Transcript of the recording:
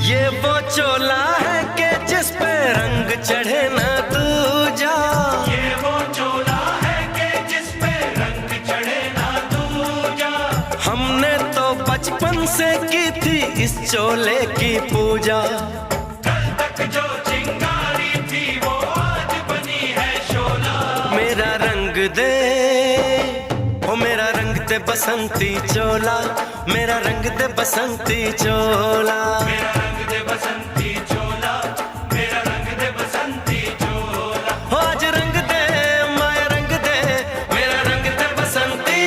ये वो चोला है कि जिस पे रंग चढ़े ना दूजा। ये वो चोला है कि जिस पे रंग चढ़े ना दूजा। हमने तो बचपन से की थी इस चोले की पूजा। कल तक जो चिंगारी थी वो आज बनी है शोला। मेरा रंग दे, ओ मेरा रंग दे बसंती चोला, मेरा रंग दे बसंती चोला।